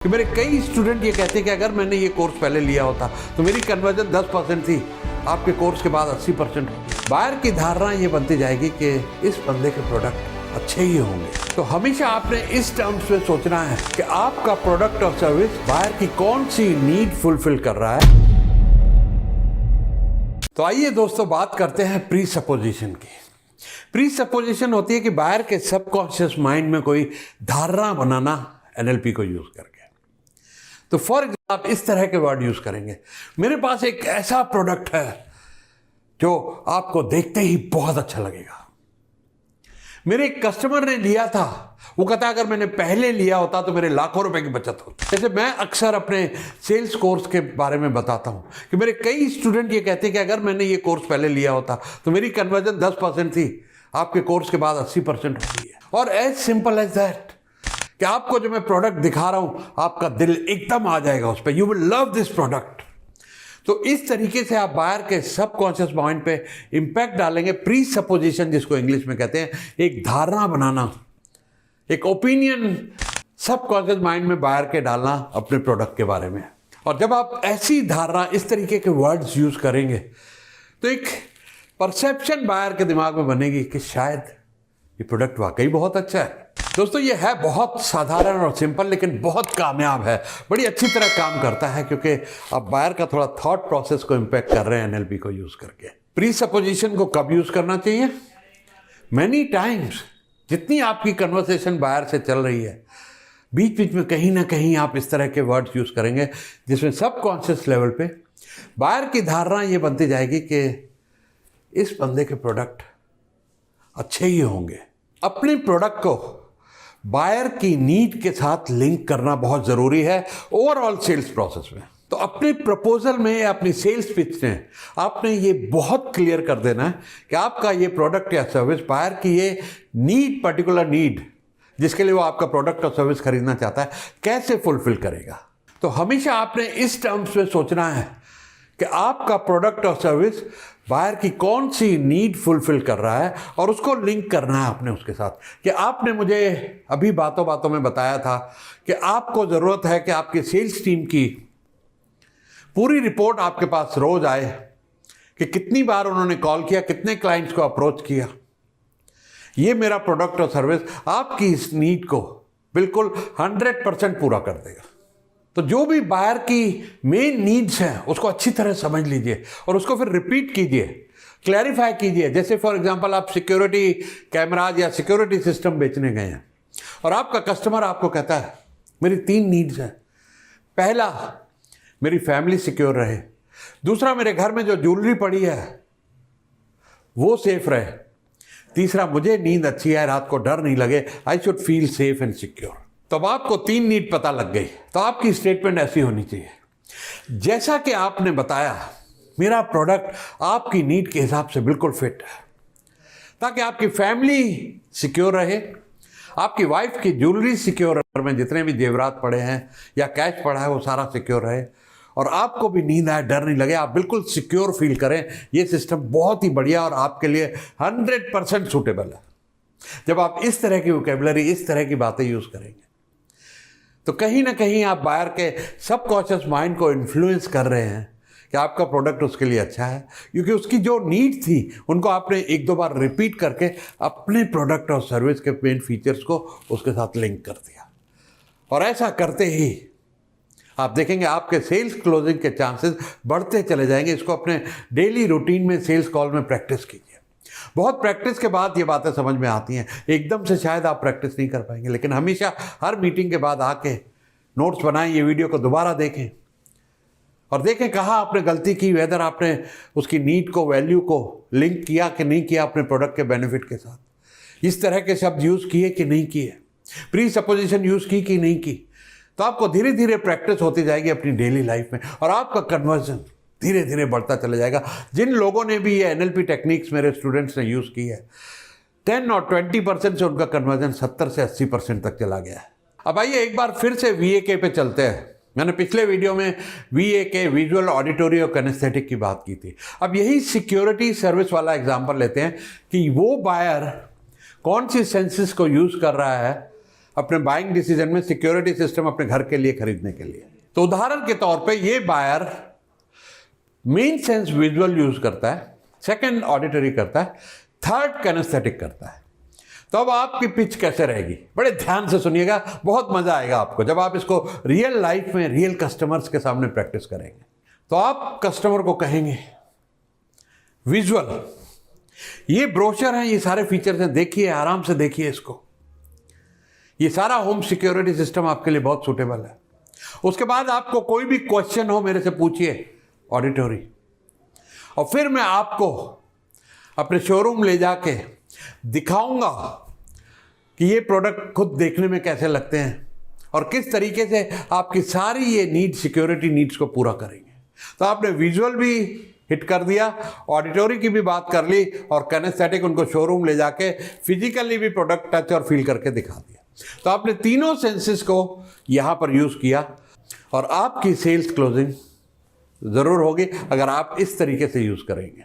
कि मेरे कई स्टूडेंट ये कहते हैं कि अगर मैंने ये कोर्स पहले लिया होता तो मेरी कन्वर्जन 10% थी, आपके कोर्स के बाद 80% होगी। बायर की धारणा ये बनती जाएगी कि इस बंदे के प्रोडक्ट अच्छे ही होंगे। तो हमेशा आपने इस टर्म्स में सोचना है कि आपका प्रोडक्ट और सर्विस बायर की कौन सी नीड फुलफिल कर रहा है। तो आइए दोस्तों बात करते हैं प्री सपोजिशन की। प्री सपोजिशन होती है कि बायर के सबकॉन्शियस माइंड में कोई धारणा बनाना एनएलपी को यूज करके। तो फॉर एग्जाम्पल आप इस तरह के वर्ड यूज करेंगे, मेरे पास एक ऐसा प्रोडक्ट है जो आपको देखते ही बहुत अच्छा लगेगा। मेरे एक कस्टमर ने लिया था, वो कहता अगर मैंने पहले लिया होता तो मेरे लाखों रुपए की बचत होती। जैसे मैं अक्सर अपने सेल्स कोर्स के बारे में बताता हूं कि मेरे कई स्टूडेंट ये कहते हैं कि अगर मैंने ये कोर्स पहले लिया होता तो मेरी कन्वर्जन 10% थी, आपके कोर्स के बाद 80% होती है। और एज सिंपल एज दैट कि आपको जो मैं प्रोडक्ट दिखा रहा हूं, आपका दिल एकदम आ जाएगा उस पर, you will love this product. तो इस तरीके से आप बायर के सबकॉन्शियस माइंड पे इंपैक्ट डालेंगे। प्री सपोजिशन जिसको इंग्लिश में कहते हैं, एक धारणा बनाना, एक ओपिनियन सबकॉन्शियस माइंड में बायर के डालना अपने प्रोडक्ट के बारे में। और जब आप ऐसी धारणा, इस तरीके के वर्ड्स यूज करेंगे तो एक परसेप्शन बायर के दिमाग में बनेगी कि शायद ये प्रोडक्ट वाकई बहुत अच्छा है। दोस्तों ये है बहुत साधारण और सिंपल, लेकिन बहुत कामयाब है, बड़ी अच्छी तरह काम करता है, क्योंकि आप बायर का थोड़ा थॉट प्रोसेस को इंपैक्ट कर रहे हैं एनएलपी को यूज करके। प्री सपोजिशन को कब यूज करना चाहिए? Many times. जितनी आपकी कन्वर्सेशन बायर से चल रही है, बीच बीच में कहीं ना कहीं आप इस तरह के वर्ड्स यूज करेंगे जिसमें सबकॉन्शियस लेवल पे बायर की धारणा ये बनती जाएगी कि इस बंदे के प्रोडक्ट अच्छे ही होंगे। अपने प्रोडक्ट को बायर की नीड के साथ लिंक करना बहुत ज़रूरी है ओवरऑल सेल्स प्रोसेस में। तो अपने प्रपोजल में, अपनी सेल्स पिच में आपने ये बहुत क्लियर कर देना है कि आपका ये प्रोडक्ट या सर्विस बायर की ये नीड, पर्टिकुलर नीड जिसके लिए वो आपका प्रोडक्ट और सर्विस खरीदना चाहता है, कैसे फुलफिल करेगा। तो हमेशा आपने इस टर्म्स में सोचना है कि आपका प्रोडक्ट और सर्विस बायर की कौन सी नीड फुलफिल कर रहा है, और उसको लिंक करना है अपने उसके साथ। कि आपने मुझे अभी बातों बातों में बताया था कि आपको ज़रूरत है कि आपकी सेल्स टीम की पूरी रिपोर्ट आपके पास रोज आए कि कितनी बार उन्होंने कॉल किया, कितने क्लाइंट्स को अप्रोच किया। ये मेरा प्रोडक्ट और सर्विस आपकी इस नीड को बिल्कुल 100% पूरा कर देगा। तो जो भी बायर की मेन नीड्स हैं उसको अच्छी तरह समझ लीजिए और उसको फिर रिपीट कीजिए, क्लैरिफाई कीजिए। जैसे फॉर एग्जांपल आप सिक्योरिटी कैमराज या सिक्योरिटी सिस्टम बेचने गए हैं और आपका कस्टमर आपको कहता है मेरी 3 नीड्स हैं। पहला, मेरी फैमिली सिक्योर रहे। दूसरा, मेरे घर में जो ज्वेलरी पड़ी है वो सेफ रहे। तीसरा, मुझे नींद अच्छी है, रात को डर नहीं लगे, I should feel safe and secure. तो अब आपको 3 नीड पता लग गई, तो आपकी स्टेटमेंट ऐसी होनी चाहिए, जैसा कि आपने बताया मेरा प्रोडक्ट आपकी नीड के हिसाब से बिल्कुल फिट है, ताकि आपकी फैमिली सिक्योर रहे, आपकी वाइफ की ज्वेलरी सिक्योर में जितने भी जेवरात पड़े हैं या कैश पड़ा है वो सारा सिक्योर रहे, और आपको भी नींद आए, डर नहीं लगे, आप बिल्कुल सिक्योर फील करें। ये सिस्टम बहुत ही बढ़िया और आपके लिए 100% सूटेबल है। जब आप इस तरह की वोकैबुलरी, इस तरह की बातें यूज करेंगे तो कहीं ना कहीं आप बायर के सबकॉन्शियस माइंड को इन्फ्लुएंस कर रहे हैं कि आपका प्रोडक्ट उसके लिए अच्छा है, क्योंकि उसकी जो नीड थी उनको आपने 1-2 बार रिपीट करके अपने प्रोडक्ट और सर्विस के मेन फीचर्स को उसके साथ लिंक कर दिया। और ऐसा करते ही आप देखेंगे आपके सेल्स क्लोजिंग के चांसेस बढ़ते चले जाएंगे। इसको अपने डेली रूटीन में, सेल्स कॉल में प्रैक्टिस कीजिए। बहुत प्रैक्टिस के बाद ये बातें समझ में आती हैं, एकदम से शायद आप प्रैक्टिस नहीं कर पाएंगे, लेकिन हमेशा हर मीटिंग के बाद आके नोट्स बनाएं, ये वीडियो को दोबारा देखें और देखें कहाँ आपने गलती की, वेदर आपने उसकी नीड को, वैल्यू को लिंक किया कि नहीं किया अपने प्रोडक्ट के बेनिफिट के साथ, इस तरह के शब्द यूज़ किए कि नहीं किए, प्री सपोजिशन यूज़ की कि नहीं की। तो आपको धीरे धीरे प्रैक्टिस होती जाएगी अपनी डेली लाइफ में और आपका कन्वर्जन धीरे धीरे बढ़ता चला जाएगा। जिन लोगों ने भी ये एनएलपी टेक्निक्स मेरे स्टूडेंट्स ने यूज़ की है, 10 और 20% से उनका कन्वर्जन 70 से 80% तक चला गया है। अब आइए एक बार फिर से VAK पे चलते हैं। मैंने पिछले वीडियो में VAK, विजुअल, ऑडिटरी और किनेस्थेटिक की बात की थी। अब यही सिक्योरिटी सर्विस वाला एग्जाम्पल लेते हैं कि वो बायर कौन सी सेंसेस को यूज़ कर रहा है अपने बाइंग डिसीजन में सिक्योरिटी सिस्टम अपने घर के लिए खरीदने के लिए। तो उदाहरण के तौर पे ये buyer main sense visual use करता है, सेकंड ऑडिटरी करता है, थर्ड कैनेस्थेटिक करता है। तो अब आपकी पिच कैसे रहेगी, बड़े ध्यान से सुनिएगा, बहुत मजा आएगा आपको जब आप इसको रियल लाइफ में रियल कस्टमर्स के सामने प्रैक्टिस करेंगे। तो आप कस्टमर को कहेंगे विजुअल, ये ब्रोशर है, ये सारे फीचर्स हैं, देखिए, आराम से देखिए इसको, ये सारा होम सिक्योरिटी सिस्टम आपके लिए बहुत सूटेबल है। उसके बाद आपको कोई भी क्वेश्चन हो मेरे से पूछिए ऑडिटरी, और फिर मैं आपको अपने शोरूम ले जाके दिखाऊंगा कि ये प्रोडक्ट खुद देखने में कैसे लगते हैं और किस तरीके से आपकी सारी ये नीड, सिक्योरिटी नीड्स को पूरा करेंगे। तो आपने विजुअल भी हिट कर दिया, ऑडिटरी की भी बात कर ली, और कैनेस्थेटिक उनको शोरूम ले जाके फिजिकली भी प्रोडक्ट टच और फील करके दिखा दिया। तो आपने तीनों सेंसेस को यहाँ पर यूज़ किया, और आपकी सेल्स क्लोजिंग ज़रूर होगी अगर आप इस तरीके से यूज़ करेंगे।